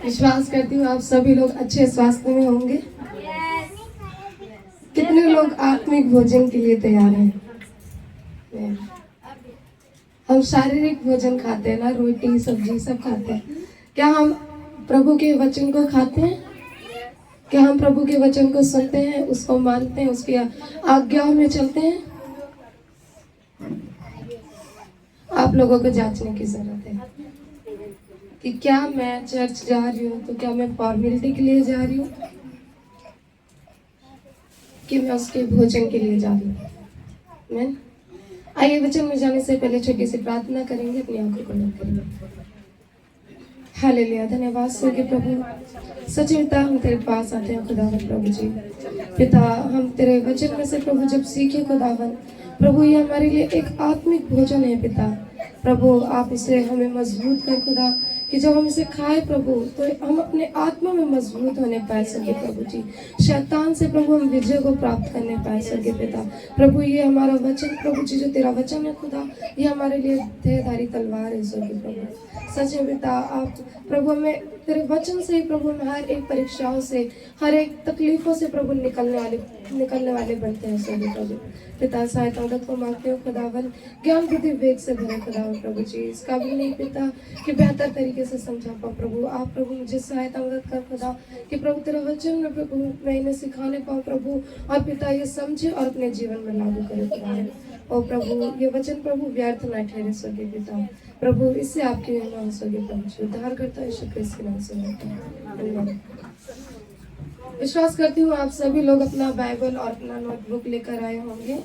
विश्वास करती हूँ आप सभी लोग अच्छे स्वास्थ्य में होंगे। कितने लोग आत्मिक भोजन के लिए तैयार हैं? हम शारीरिक भोजन खाते हैं ना, रोटी सब्जी सब खाते हैं। क्या हम प्रभु के वचन को खाते हैं? क्या हम प्रभु के वचन को सुनते हैं, उसको मानते हैं, उसकी आज्ञाओं में चलते हैं? आप लोगों को जांचने की जरूरत है कि क्या मैं चर्च जा रही हूँ तो क्या मैं फॉर्मेलिटी के लिए जा रही हूँ कि मैं उसके भोजन के लिए जा रही हूँ। मैं आइए वचन में जाने से पहले छोटी सी प्रार्थना करेंगे, अपनी आंखों को बंद करेंगे। हालेलुया, धन्यवाद सो कि प्रभु सचिवता हम तेरे पास आते हैं खुदावन प्रभु जी। पिता, हम तेरे वचन में से प्रभु जब सीखे खुदावन प्रभु, ये हमारे लिए एक आत्मिक भोजन है पिता। प्रभु आप इसे हमें मजबूत कर खुदा, कि जब हम इसे खाए प्रभु तो हम अपने आत्मा में मजबूत होने पाए सके प्रभु जी। शैतान से प्रभु हम विजय को प्राप्त करने पाए सके पिता। प्रभु ये हमारा वचन प्रभु जी, जो तेरा वचन है खुदा, ये हमारे लिए देहधारी तलवार है सके प्रभु। सच है पिता, आप प्रभु हमें तेरे वचन से प्रभु में हर एक परीक्षाओं से, हर एक तकलीफों से प्रभु निकलने वाले बनते हैं सभी प्रभु। पिता सहायता मदद को मांगते हो खुदावन, ज्ञान बुद्धि विवेक से भरे खुदावन प्रभु जी। इसका भी नहीं पिता कि बेहतर तरीके से समझा पाओ प्रभु। आप प्रभु मुझे सहायता मदद कर खुदा, कि प्रभु तेरा वचन में प्रभु मैं इन्हें सिखाने पाऊँ प्रभु, और पिता ये समझे और अपने जीवन में लागू करे खुदा। और प्रभु ये वचन प्रभु व्यर्थ न ठहरे सके पिता। प्रभु इससे आपकी महिमा हो सके प्रभु जी। उद्धार करता है यीशु क्रिस्त के नाम से धन्यवाद। विश्वास करती हूँ आप सभी लोग अपना बाइबल और अपना नोटबुक लेकर आए होंगे।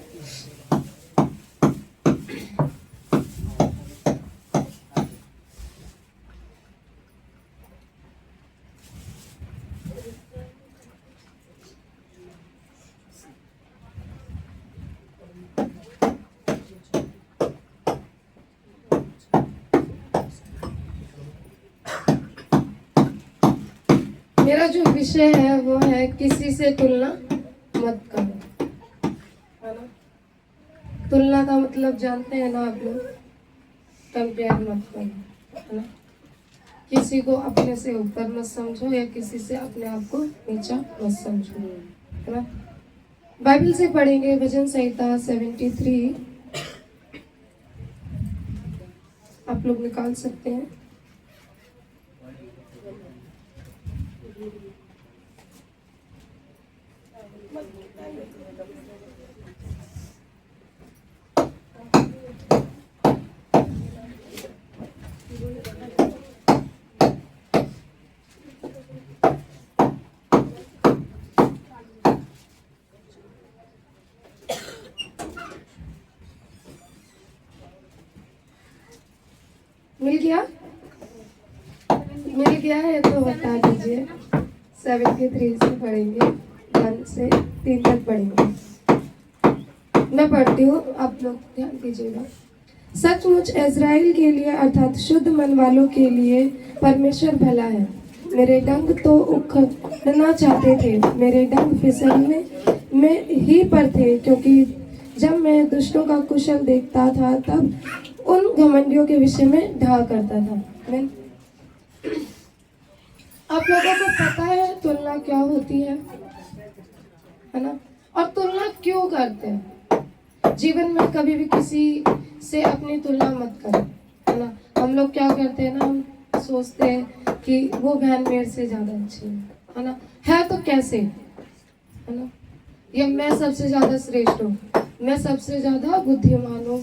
मेरा जो विषय है वो है किसी से तुलना मत करो, है ना। तुलना का मतलब जानते हैं ना आप लोग, कंपेयर मत करो, है ना। किसी को अपने से ऊपर मत समझो या किसी से अपने आप को नीचा मत समझो, है ना। बाइबल से पढ़ेंगे भजन संहिता 73, आप लोग निकाल सकते हैं। मिल गया है तो बता दीजिए। 73 से पढ़ेंगे, 1 से 3 तक पढ़ेंगे। मैं पढ़ती हूँ, आप लोग ध्यान दीजिएगा। सचमुच इज़राइल के लिए अर्थात शुद्ध मन वालों के लिए परमेश्वर भला है। मेरे डंग तो उखड़ना चाहते थे, मेरे डंग फिसलने में ही पर थे, क्योंकि जब मैं दुष्टों का कुशल देखता था तब उन घमंडियों के विषय में ढा करता था। आप लोगों को पता है तुलना क्या होती है ना, और तुलना क्यों करते हैं। जीवन में कभी भी किसी से अपनी तुलना मत करें, है ना। हम लोग क्या करते हैं ना, हम सोचते हैं कि वो बहन मेरे से ज्यादा अच्छी है ना, है तो कैसे, है ना। या मैं सबसे ज्यादा श्रेष्ठ हूँ, मैं सबसे ज्यादा बुद्धिमान हूँ,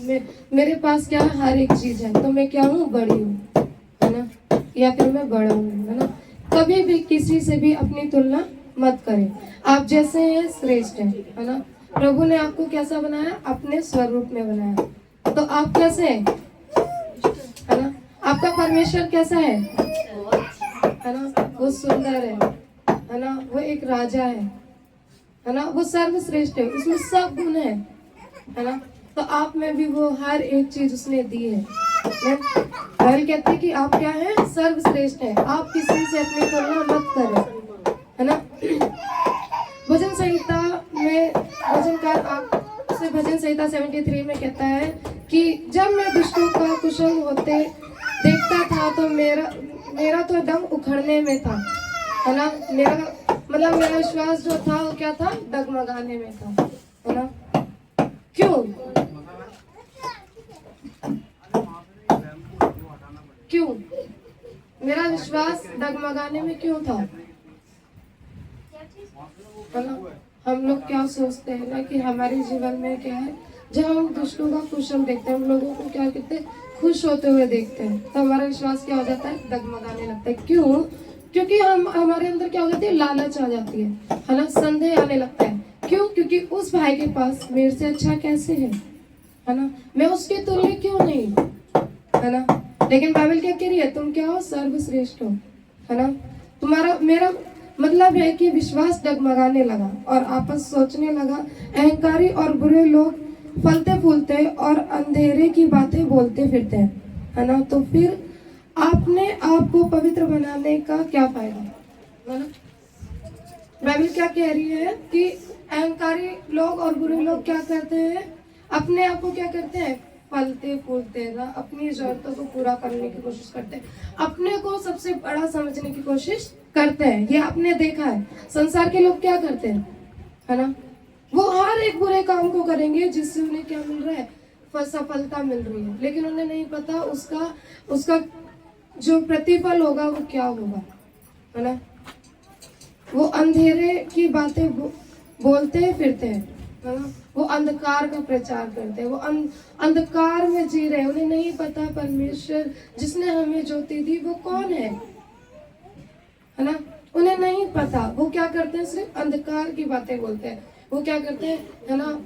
मेरे पास क्या है, हर एक चीज है, तो मैं क्या हूँ, बड़ी हूँ, है ना, या फिर मैं बड़ा हूँ, है ना। कभी भी किसी से भी अपनी तुलना मत करें। आप जैसे हैं श्रेष्ठ हैं, है ना। प्रभु ने आपको कैसा बनाया, अपने स्वरूप में बनाया, तो आप कैसे हैं, है ना। आपका परमेश्वर कैसा है ना, वो सुंदर है ना, वो एक राजा है ना, वो सर्वश्रेष्ठ है, उसमें सब गुण है ना। तो आप में भी वो हर एक चीज उसने दी है। बाइबल कहते हैं कि आप क्या हैं, सर्वश्रेष्ठ हैं। आप किसी से अपनी तुलना मत करें, है ना। भजन संहिता में वचनकार आपसे भजन संहिता 73 में कहता है कि जब मैं दुष्टों का कुशल होते देखता था तो मेरा तो दम उखड़ने में था, है ना। मेरा मतलब मेरा विश्वास जो था वो क्या था, डगमगाने में था, है ना। क्यों क्यों मेरा विश्वास डगमगाने में क्यों था, है ना। हम लोग क्या सोचते हैं ना कि हमारे जीवन में क्या है, जब हम दूसरों का खुश हम देखते हैं, हम लोगों को क्या कहते हैं, खुश होते हुए देखते हैं, तो हमारा विश्वास क्या हो जाता है, डगमगाने लगता है। क्यों? क्योंकि हम हमारे अंदर क्या हो जाती है, लालच आ जाती है ना, संदेह आने लगता है। क्यों? क्योंकि उस भाई के पास मेरे से अच्छा कैसे है ना, मैं उसके तुल्य क्यों नहीं, है ना। लेकिन बाइबल क्या कह रही है, तुम क्या हो, सर्वश्रेष्ठ हो, है ना। तुम्हारा मेरा मतलब है कि विश्वास डगमगाने लगा और आपस सोचने लगा। अहंकारी और बुरे लोग फलते फूलते और अंधेरे की बातें बोलते फिरते हैं, है ना। तो फिर आपने आपको पवित्र बनाने का क्या फायदा, है ना। बाइबल क्या कह रही है कि अहंकारी लोग और बुरे लोग क्या करते हैं, अपने आप को क्या करते हैं, फलते फूलते ना, अपनी जरूरतों को पूरा करने की कोशिश करते हैं, अपने को सबसे बड़ा समझने की कोशिश करते हैं। ये आपने देखा है, संसार के लोग क्या करते हैं, है ना। वो हर एक बुरे काम को करेंगे जिससे उन्हें क्या मिल रहा है, सफलता मिल रही है, लेकिन उन्हें नहीं पता उसका उसका जो प्रतिफल होगा वो क्या होगा, है ना। वो अंधेरे की बातें बोलते फिरते हैं, है ना। वो अंधकार का प्रचार करते हैं, वो अंधकार में जी रहे हैं, उन्हें नहीं पता परमेश्वर जिसने हमें ज्योति दी वो कौन है ना। उन्हें नहीं पता, वो क्या करते हैं, सिर्फ अंधकार की बातें बोलते हैं। वो क्या करते हैं, है ना,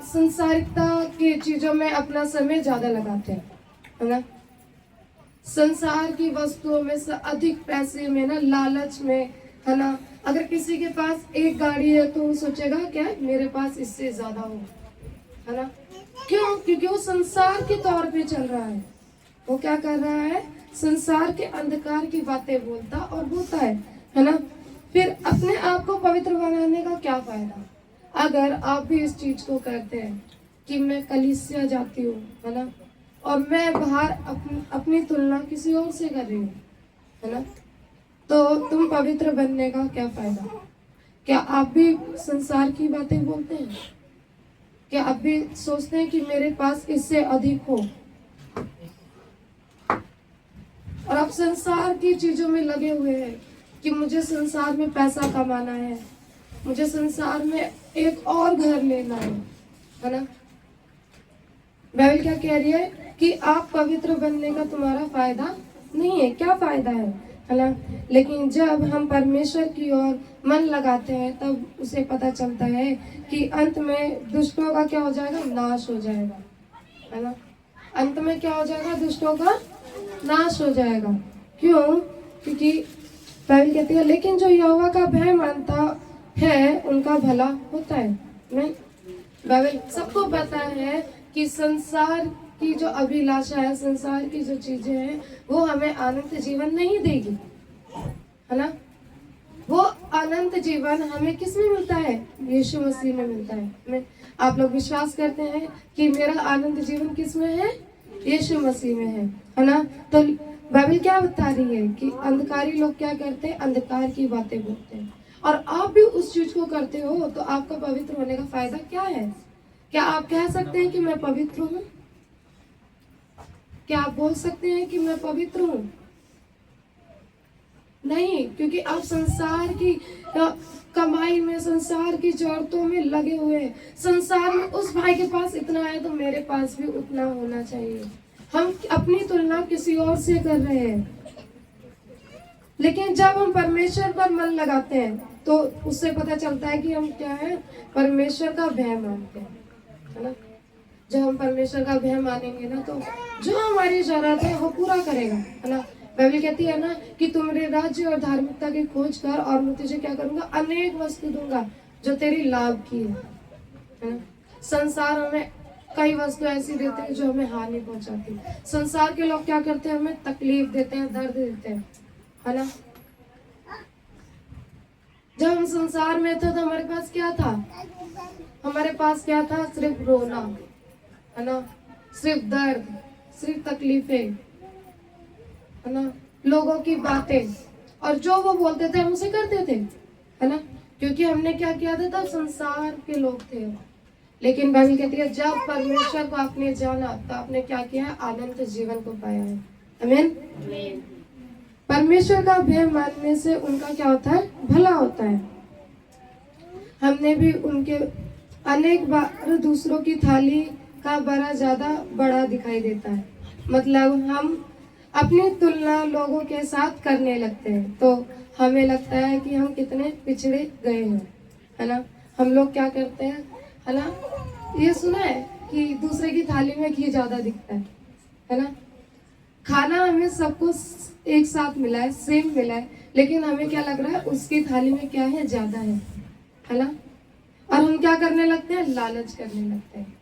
संसारिकता की चीजों में अपना समय ज्यादा लगाते हैं, है ना। संसार की वस्तुओं में से अधिक पैसे में ना, लालच में, है ना। अगर किसी के पास एक गाड़ी है तो वो सोचेगा क्या मेरे पास इससे ज्यादा हो, है ना। क्यों? क्योंकि वो संसार के तौर पे चल रहा है, वो क्या कर रहा है, संसार के अंधकार की बातें बोलता और बोलता है ना। फिर अपने आप को पवित्र बनाने का क्या फायदा, अगर आप भी इस चीज को करते हैं कि मैं कलीसिया जाती हूँ, है ना, और मैं बाहर अपनी तुलना किसी और से कर रही हूँ, है ना, तो तुम पवित्र बनने का क्या फायदा। क्या आप भी संसार की बातें बोलते हैं? क्या आप भी सोचते हैं कि मेरे पास इससे अधिक हो, और आप संसार की चीजों में लगे हुए हैं कि मुझे संसार में पैसा कमाना है, मुझे संसार में एक और घर लेना है ना। बाइबल क्या कह रही है कि आप पवित्र बनने का तुम्हारा फायदा नहीं है। क्या फायदा है ना। लेकिन जब हम परमेश्वर की ओर मन लगाते हैं तब उसे पता चलता है कि अंत में दुष्टों का क्या हो जाएगा, नाश हो जाएगा, है ना। अंत में क्या हो जाएगा, दुष्टों का नाश हो जाएगा। क्यों? क्योंकि बाइबल कहती है लेकिन जो यहोवा का भय मानता है उनका भला होता है। मैं बाइबल सबको पता है कि संसार की जो अभिलाषा है, संसार की जो चीजें हैं वो हमें अनंत जीवन नहीं देगी, है ना। वो अनंत जीवन हमें किस में मिलता है, यीशु मसीह में मिलता है। आप लोग विश्वास करते हैं कि मेरा अनंत जीवन किस में है, यीशु मसीह में है ना। तो बाइबल क्या बता रही है कि अंधकारी लोग क्या करते हैं, अंधकार की बातें बोलते हैं, और आप भी उस चीज को करते हो, तो आपका पवित्र होने का फायदा क्या है। क्या आप कह सकते हैं कि मैं पवित्र हूँ? क्या आप बोल सकते हैं कि मैं पवित्र हूँ? नहीं, क्योंकि आप संसार की कमाई में, संसार की जरूरतों में लगे हुए हैं। संसार में उस भाई के पास इतना है तो मेरे पास भी उतना होना चाहिए। हम अपनी तुलना किसी और से कर रहे हैं। लेकिन जब हम परमेश्वर पर मन लगाते हैं तो उससे पता चलता है कि हम क्या है, परमेश्वर का भय मानते हैं, है ना। जब हम परमेश्वर का भय मानेंगे ना तो जो हमारी जरूरत है वो पूरा करेगा, है ना। बाइबल कहती है ना कि तुम मेरे राज्य और धार्मिकता की खोज कर और मैं तुझे क्या करूंगा, अनेक वस्तु दूंगा जो तेरी लाभ की है ना। संसार हमें कई वस्तु ऐसी देते हैं जो हमें हानि पहुंचाती है। संसार के लोग क्या करते हैं, हमें तकलीफ देते हैं, दर्द देते हैं, है ना। जब हम संसार में थे तो हमारे पास क्या था, हमारे पास क्या था, सिर्फ रोना, है ना, सिर्फ दर्द, सिर्फ तकलीफें, है ना। लोगों की बातें और जो वो बोलते थे हम उसे करते थे, है ना, क्योंकि हमने क्या किया था, तब संसार के लोग थे। लेकिन बाइबल कहती है जब परमेश्वर को आपने जाना तो आपने क्या किया है, अनंत जीवन को पाया है। आमीन। परमेश्वर का भय मानने से उनका क्या होता है, भला होता है। हमने भी उनके अनेक बार दूसरों की थाली का बड़ा ज्यादा बड़ा दिखाई देता है, मतलब हम अपनी तुलना लोगों के साथ करने लगते हैं, तो हमें लगता है कि हम कितने पिछड़े गए हैं, है ना। हम लोग क्या करते हैं, है ना, ये सुना है कि दूसरे की थाली में घी ज्यादा दिखता है ना। खाना हमें सबको एक साथ मिला है, सेम मिला है, लेकिन हमें क्या लग रहा है, उसकी थाली में क्या है, ज्यादा है ना। और हम क्या करने लगते हैं, लालच करने लगते हैं,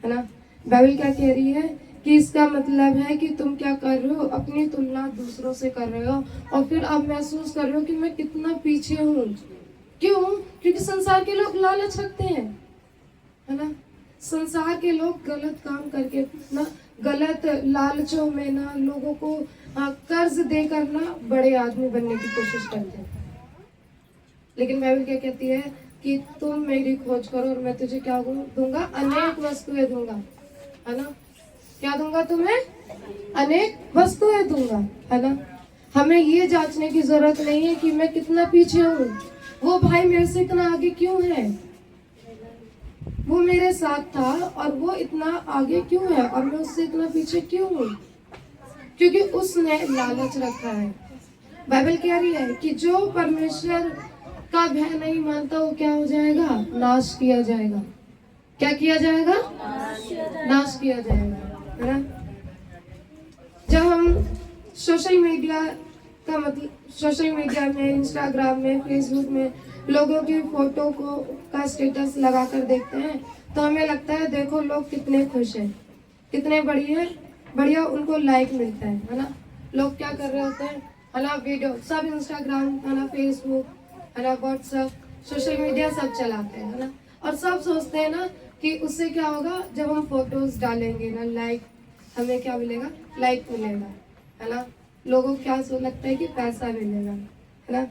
है ना। बाइबल क्या कह रही है कि इसका मतलब है कि तुम क्या कर रहे हो, अपनी तुलना दूसरों से कर रहे हो और फिर अब महसूस कर रहे हो कि मैं कितना पीछे हूँ। क्यों? क्योंकि संसार के लोग लालच रखते हैं, है ना। संसार के लोग गलत काम करके ना, गलत लालचों में ना, लोगों को कर्ज देकर ना बड़े आदमी बनने की कोशिश करते हैं। लेकिन बाइबल क्या कहती है कि तुम मेरी खोज करो और मैं तुझे क्या दूंगा, अनेक वस्तुएं दूंगा, है ना। क्या दूंगा तुम्हें, अनेक वस्तुएं दूंगा, है ना। हमें ये जांचने की जरूरत नहीं है कि मैं कितना पीछे हूँ, वो भाई मेरे से इतना आगे क्यों है, वो मेरे साथ था और वो इतना आगे क्यों है और मैं उससे इतना पीछे क्यों हूँ, क्योंकि उसने लालच रखा है। बाइबल कह रही है कि जो परमेश्वर का भय नहीं मानता वो क्या हो जाएगा, नाश किया जाएगा। क्या किया जाएगा, नाश किया जाएगा, है ना। जब हम सोशल मीडिया का मतलब सोशल मीडिया में, इंस्टाग्राम में, फेसबुक में लोगों की फोटो को का स्टेटस लगाकर देखते हैं तो हमें लगता है देखो लोग कितने खुश हैं, कितने बढ़िया उनको लाइक मिलता है ना। लोग क्या कर रहे होते हैं, है ना, वीडियो सब इंस्टाग्राम, है ना, फेसबुक, है ना, व्हाट्सएप, सोशल मीडिया सब चलाते हैं, है ना। और सब सोचते हैं ना कि उससे क्या होगा, जब हम फोटोज डालेंगे ना, लाइक हमें क्या मिलेगा, लाइक मिलेगा, है ना। लोगों को क्या सो लगता है कि पैसा मिलेगा, है ना।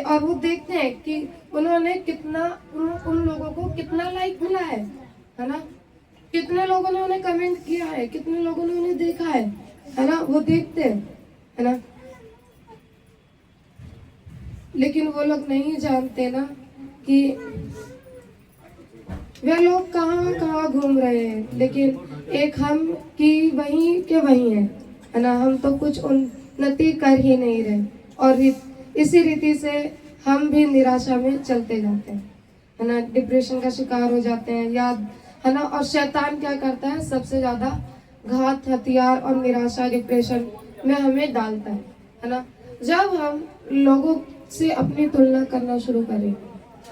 और वो देखते हैं कि उन्होंने कितना उन लोगों को कितना लाइक मिला है ना, कितने लोगों ने उन्हें कमेंट किया है, कितने लोगों ने उन्हें देखा है ना, वो देखते हैं, है ना। लेकिन वो लोग नहीं जानते ना कि वे लोग कहाँ कहाँ घूम रहे हैं, लेकिन एक हम की वहीं के वहीं है ना। हम तो कुछ उन्नति कर ही नहीं रहे और इसी रीति से हम भी निराशा में चलते जाते हैं, है ना। डिप्रेशन का शिकार हो जाते हैं, याद है ना। और शैतान क्या करता है, सबसे ज्यादा घात हथियार और निराशा डिप्रेशन में हमें डालता है ना। जब हम लोगों से अपनी तुलना करना शुरू करें,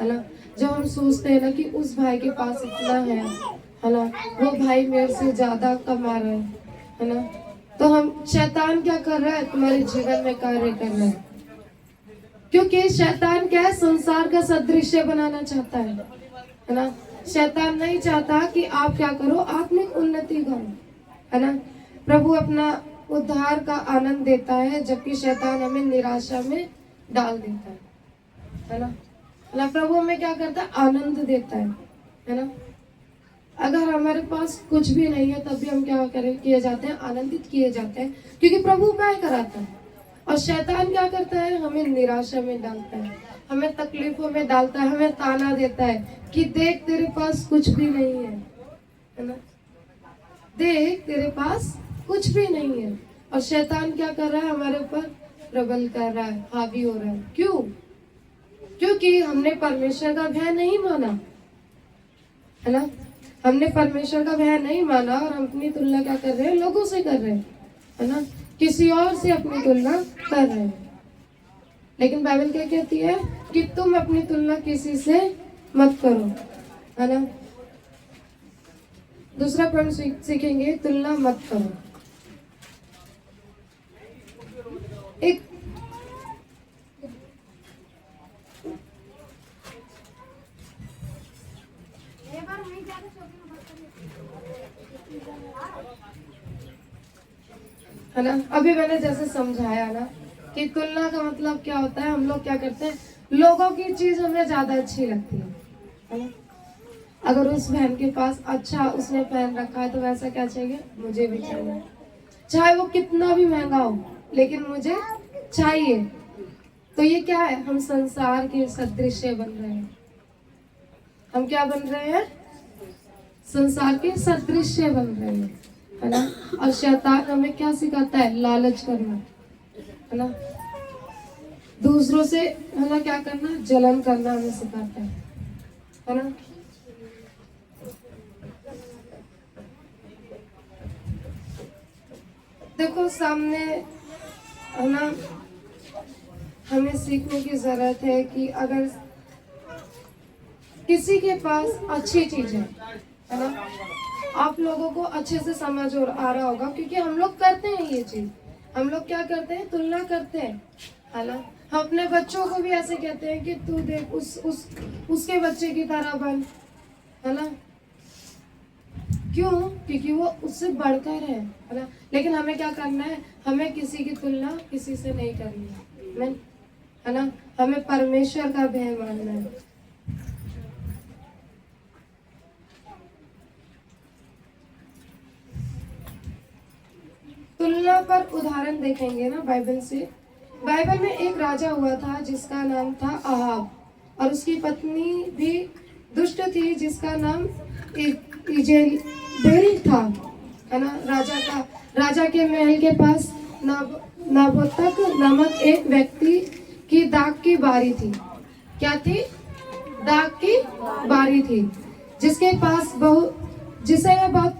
है ना, जब हम सोचते हैं ना कि उस भाई के पास इतना है ना, वो भाई मेरे से ज्यादा कमा रहा है ना, तो हम शैतान क्या कर रहा है, तुम्हारे जीवन में कार्य कर रहा है। क्योंकि शैतान क्या है, संसार का सदृश्य बनाना चाहता है ना। शैतान नहीं चाहता कि आप क्या करो, आत्मिक उन्नति करो, है ना। प्रभु अपना उद्धार का आनंद देता है, जबकि शैतान हमें निराशा में डाल देता है ना। ना प्रभु हमें क्या करता है, आनंद देता है ना। अगर हमारे पास कुछ भी नहीं है तब भी हम क्या करें, किए जाते हैं, आनंदित किए जाते हैं, क्योंकि प्रभु उपाय कराता है। और शैतान क्या करता है, हमें निराशा में डालता है, हमें तकलीफों में डालता है, हमें ताना देता है कि देख तेरे पास कुछ भी नहीं है ना, देख तेरे पास कुछ भी नहीं है। और शैतान क्या कर रहा है, हमारे ऊपर प्रबल कर रहा है, हावी हो रहा है। क्यों? क्योंकि हमने परमेश्वर का भय नहीं माना, है ना। हमने परमेश्वर का भय नहीं माना और हम अपनी तुलना क्या कर रहे हैं, लोगों से कर रहे हैं, है ना, किसी और से अपनी तुलना कर रहे हैं। लेकिन बाइबल क्या कहती है कि तुम अपनी तुलना किसी से मत करो, है ना। दूसरा पॉइंट सीखेंगे, तुलना मत करो। एक है ना, अभी मैंने जैसे समझाया ना कि तुलना का मतलब क्या होता है, हम लोग क्या करते हैं, लोगों की चीज हमें ज्यादा अच्छी लगती है ना। अगर उस बहन के पास अच्छा उसने पहन रखा है तो वैसा क्या चाहिए, मुझे भी चाहिए, चाहे वो कितना भी महंगा हो, लेकिन मुझे चाहिए। तो ये क्या है, हम संसार के सदृश्य बन रहे हैं। हम क्या बन रहे हैं, संसार के सदृश्य बन रहे हैं, है ना। और शैतान हमें क्या सिखाता है, लालच करना, है ना। दूसरों से है ना क्या करना, जलन करना हमें सिखाता है ना। देखो सामने है ना, हमें सीखने की जरूरत है कि अगर किसी के पास अच्छी चीज है ना, आप लोगों को अच्छे से समझ और आ रहा होगा, क्योंकि हम लोग करते हैं ये चीज। हम लोग क्या करते हैं, तुलना करते हैं, है ना। हम अपने बच्चों को भी ऐसे कहते हैं कि तू देख उसके बच्चे की तरह बन, है ना। क्यों, क्योंकि वो उससे बढ़कर है ना। लेकिन हमें क्या करना है, हमें किसी की तुलना किसी से नहीं करनी है ना। हमें परमेश्वर का भय मानना है। तुलना पर उदाहरण देखेंगे ना बाइबल से। बाइबल में एक राजा हुआ था जिसका नाम था अहाब, और उसकी पत्नी भी दुष्ट थी जिसका नाम इजेबेल था, है ना। राजा के महल के पास नाबोतक नामक एक व्यक्ति की दाख की बारी थी। क्या थी, दाख की बारी थी, जिसके पास जिसे वह बहुत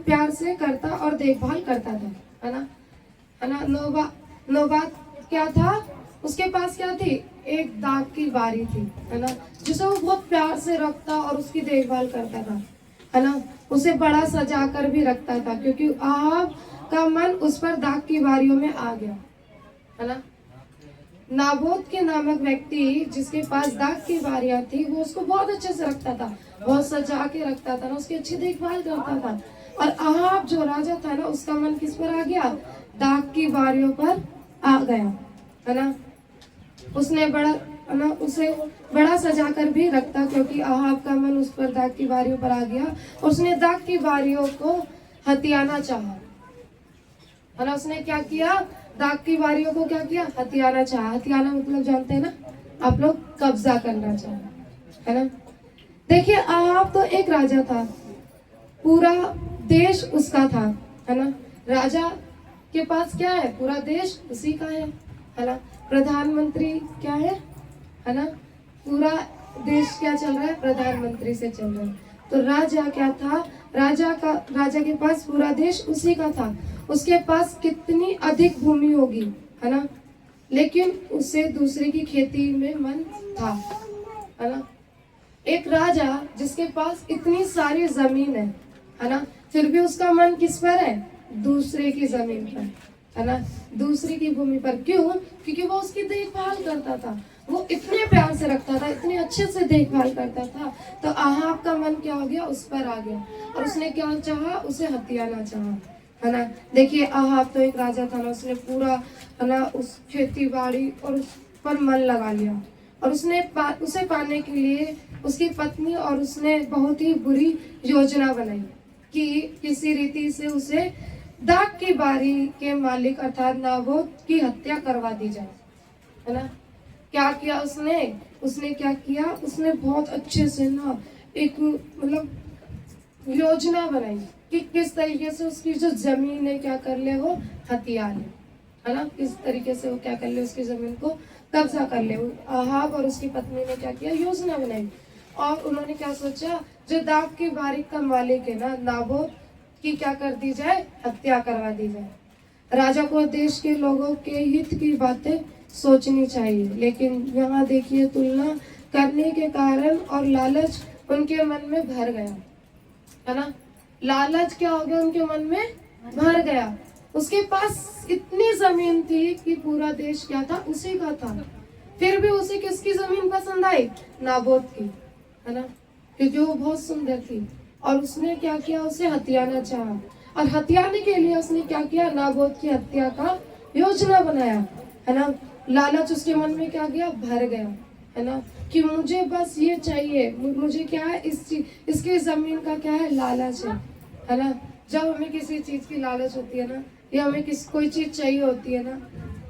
प्यार से करता और देखभाल करता था, है ना। नौबात क्या था, उसके पास क्या थी, एक दाग की बारी थी, है ना, जिसे वो बहुत प्यार से रखता और उसकी देखभाल करता था, है ना। उसे बड़ा सजा कर भी रखता था, क्योंकि आहाब का मन उस पर दाग की बारियों में आ गया, है ना। नाबोत के नामक व्यक्ति जिसके पास दाग की बारियां थी, वो उसको बहुत अच्छे से रखता था, बहुत सजा के रखता था ना, उसकी अच्छी देखभाल करता था। और अहाब जो राजा था ना, उसका मन किस पर आ गया, दाग की बारियों पर आ गया, है ना। उसने उसे बड़ा सजा कर भी रखता, क्योंकि अहाब का मन उस पर दाग की बारियों पर आ गया। उसने दाग की बारियों को हथियाना चाहा, है ना। उसने क्या किया, दाग की बारियों को क्या किया, हथियाना चाहा। हथियाना मतलब जानते हैं ना आप लोग, कब्जा करना चाहा, है ना। देखिए अहाब तो एक राजा था, पूरा देश उसका था, है ना। राजा के पास क्या है, पूरा देश उसी का है ना। प्रधानमंत्री क्या है ना, पूरा देश क्या चल रहा है, प्रधानमंत्री से चल रहा है। तो राजा क्या था, राजा के पास पूरा देश उसी का था। उसके पास कितनी अधिक भूमि होगी, है ना, लेकिन उसे दूसरे की खेती में मन था, है ना। एक राजा जिसके पास इतनी सारी जमीन है ना, फिर भी उसका मन किस पर है, दूसरे की जमीन पर, है ना, दूसरे की भूमि पर। क्यों, क्योंकि वो उसकी देखभाल करता था, वो इतने प्यार से रखता था, इतने अच्छे से देखभाल करता था। तो अहाब का मन क्या हो गया, उस पर आ गया, और उसने क्या चाहा, उसे हथियाना चाहा, है ना। देखिए अहाब तो एक राजा था ना, उसने पूरा है ना उस खेती बाड़ी और उस पर मन लगा लिया, और उसे पाने के लिए उसकी पत्नी और उसने बहुत ही बुरी योजना बनाई कि किसी रीति से उसे दाग की बारी के मालिक अर्थात नाबोत की हत्या करवा दी जाए, है ना। क्या किया उसने क्या किया, उसने बहुत अच्छे से ना एक मतलब योजना बनाई कि किस तरीके से उसकी जो जमीन है क्या कर ले, वो हथिया ले, है ना। किस तरीके से वो क्या कर ले, उसकी जमीन को कब्जा कर ले। अहाब और उसकी पत्नी ने क्या किया, योजना बनाई, और उन्होंने क्या सोचा, जो दाग की बारी का मालिक है ना, नाबोत की क्या कर दी जाए, हत्या करवा दी जाए। राजा को देश के लोगों के हित की बातें सोचनी चाहिए, लेकिन यहाँ देखिए तुलना करने के कारण और लालच उनके मन में भर गया, है ना। लालच क्या हो गया, उनके मन में भर गया। उसके पास इतनी जमीन थी कि पूरा देश क्या था, उसी का था, फिर भी उसे किसकी जमीन पसंद आई, नाबोत की, है ना, क्योंकि वो बहुत सुंदर थी। और उसने क्या किया, उसे हथियाना चाहा, और हथियाने के लिए उसने क्या किया, नाबोत की हत्या का योजना बनाया, है ना। लालच उसके मन में क्या गया, भर गया, है ना, कि मुझे बस ये चाहिए, मुझे क्या है, इस चीज, इसकी जमीन का क्या है, लालच है ना। जब हमें किसी चीज की लालच होती है ना, या हमें कोई चीज चाहिए होती है ना,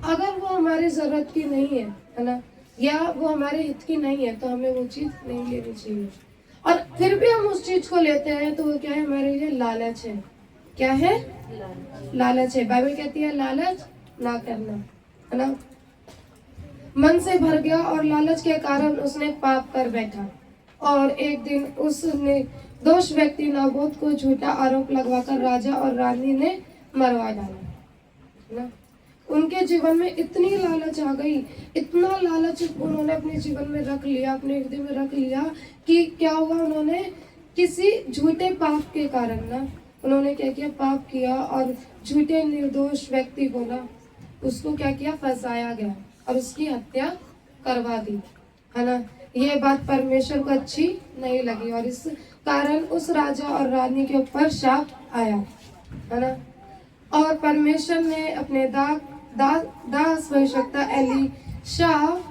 अगर वो हमारी जरूरत की नहीं है ना, या वो हमारे हित की नहीं है, तो हमें वो चीज नहीं लेनी चाहिए। और फिर भी हम उस चीज को लेते हैं तो वो क्या है, हमारे लिए लालच है। क्या है, लालच है। बाइबल कहती है लालच ना करना, है ना। मन से भर गया और लालच के कारण उसने पाप कर बैठा। और एक दिन उसने दोष व्यक्ति नाबोत को झूठा आरोप लगवाकर राजा और रानी ने मरवा डाला, है ना। उनके जीवन में इतनी लालच आ गई, इतना लालच उन्होंने अपने जीवन में रख लिया, अपने हृदय में रख लिया, कि क्या हुआ, उन्होंने किसी झूठे पाप के कारण ना, उन्होंने क्या किया, पाप किया और झूठे निर्दोष व्यक्ति को ना, उसको क्या किया, फंसाया गया और उसकी हत्या करवा दी, है ना। ये बात परमेश्वर को अच्छी नहीं लगी और इस कारण उस राजा और रानी के ऊपर शाप आया, है ना। और परमेश्वर ने अपने दास भविष्यवक्ता एलीशा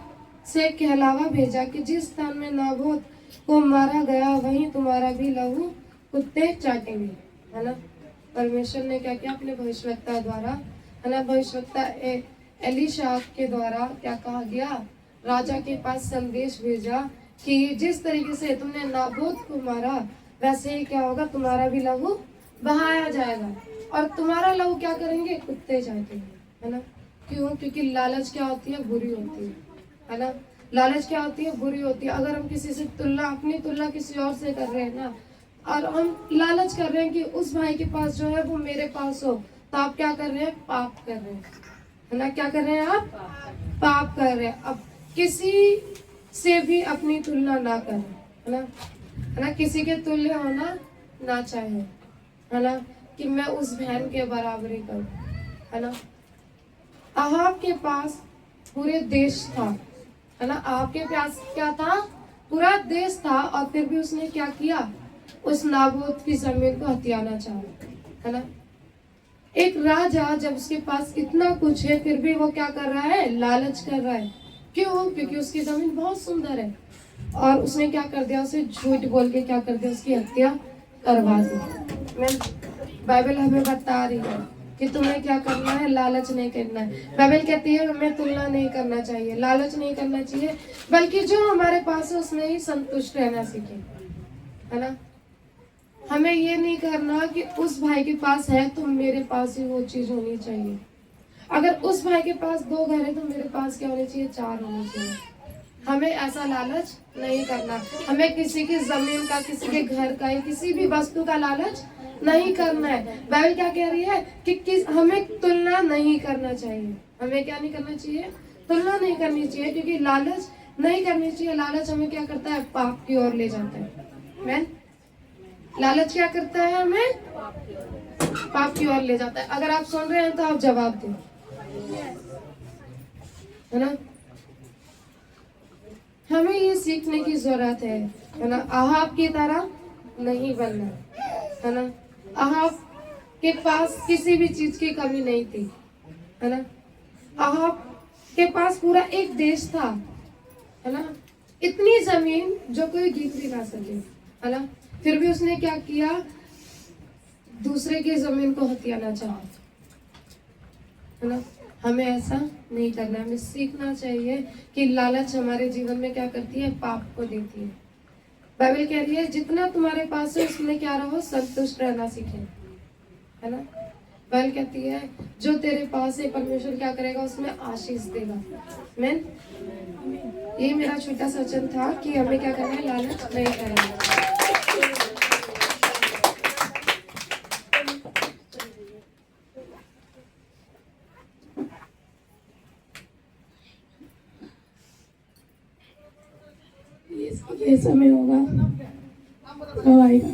से कहलावा भेजा कि जिस स्थान में नाबोत को मारा गया वहीं तुम्हारा भी लहू कुत्ते चाटेंगे, है ना। परमेश्वर ने क्या किया, अपने भविष्यवक्ता द्वारा, है ना, भविष्यवक्ता एलीशा के द्वारा क्या कहा गया, राजा के पास संदेश भेजा कि जिस तरीके से तुमने नाबोत को मारा, वैसे ही क्या होगा, तुम्हारा भी लहू बहाया जाएगा और तुम्हारा लहू क्या करेंगे, कुत्ते चाटेंगे, है ना। क्यों, क्योंकि लालच क्या होती है, बुरी होती है ना। लालच क्या होती है, बुरी होती है। अगर हम किसी से तुलना, अपनी तुलना किसी और से कर रहे हैं ना, और हम लालच कर रहे हैं कि उस भाई के पास जो है वो मेरे पास हो, तो आप क्या कर रहे हैं, पाप कर रहे हैं, है ना। क्या कर रहे हैं आप, पाप कर रहे हैं। अब किसी से भी अपनी तुलना ना करें, है ना, किसी के तुल्य होना ना चाहे, है ना, कि मैं उस बहन के बराबरी करूं, है ना। अहाब के पास पूरे देश था, है ना, आपके पास क्या था, पूरा देश था, और फिर भी उसने क्या किया, उस नाबोत की जमीन को हथियाना चाहा, है ना। एक राजा जब उसके पास इतना कुछ है फिर भी वो क्या कर रहा है, लालच कर रहा है। क्यों, क्योंकि उसकी जमीन बहुत सुंदर है, और उसने क्या कर दिया, उसे झूठ बोल के क्या कर दिया, उसकी हत्या करवा दी। मैं बाइबल हमें बता रही है कि तुम्हें क्या करना है, लालच नहीं करना है। बाइबल कहती है हमें तुलना नहीं करना चाहिए, लालच नहीं करना चाहिए, बल्कि जो हमारे पास है उसमें ही संतुष्ट रहना सीखे, है ना। हमें ये नहीं करना कि उस भाई के पास है तो मेरे पास ही वो चीज होनी चाहिए। अगर उस भाई के पास 2 घर है तो मेरे पास क्या होने चाहिए, 4 होने चाहिए। हमें ऐसा लालच नहीं करना। हमें किसी की जमीन का, किसी के घर का, या किसी भी वस्तु का लालच नहीं करना है। बाइबल क्या कह रही है कि हमें तुलना नहीं करना चाहिए। हमें क्या नहीं करना चाहिए, तुलना नहीं करनी चाहिए, क्योंकि लालच नहीं करनी चाहिए। लालच हमें क्या करता है, पाप की ओर ले जाता है। मैन लालच क्या करता है, हमें पाप की ओर ले जाता है। अगर आप सुन रहे हैं तो आप जवाब दें, है ना। हमें ये सीखने की जरूरत है ना, अहाब की तरह नहीं बनना, है ना। अहाब के पास किसी भी चीज की कमी नहीं थी, है ना। अहाब के पास पूरा एक देश था, है ना, इतनी जमीन जो कोई गिन भी ना सके, है ना। फिर भी उसने क्या किया, दूसरे की जमीन को हथियाना चाहा, है ना। हमें ऐसा नहीं करना। हमें सीखना चाहिए कि लालच हमारे जीवन में क्या करती है, पाप को देती है। बाइबल कह रही है जितना तुम्हारे पास है उसमें क्या रहो, संतुष्ट रहना सीखे, है ना। बाइबल कहती है जो तेरे पास है परमेश्वर क्या करेगा, उसमें आशीष देगा। मैन ये मेरा छोटा सा वचन था कि हमें क्या करना है, लालच नहीं करना है। ये समय होगा गवाही का।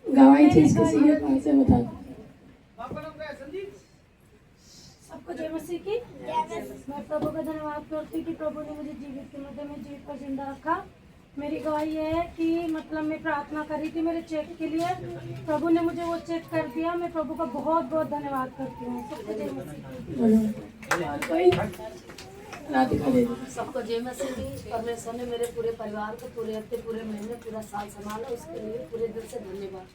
गवाही चीज किसी के पास है, बता। सबको जय मसीह की। मैं प्रभु का धन्यवाद करती हूँ कि प्रभु ने मुझे जीवित के मध्य में जीवित और जिंदा रखा। मेरी गवाही ये है कि मतलब मैं प्रार्थना करी थी मेरे चेक के लिए, प्रभु ने मुझे वो चेक कर दिया। मैं प्रभु का बहुत बहुत धन्यवाद करती हूँ। सबको जय मसीह। और कोई राधिका देवी। सबको जय मसीह जी। परमेश्वर ने मेरे पूरे परिवार को पूरे हफ्ते, पूरे महीने, पूरा साल संभाला, उसके लिए पूरे दिल से धन्यवाद।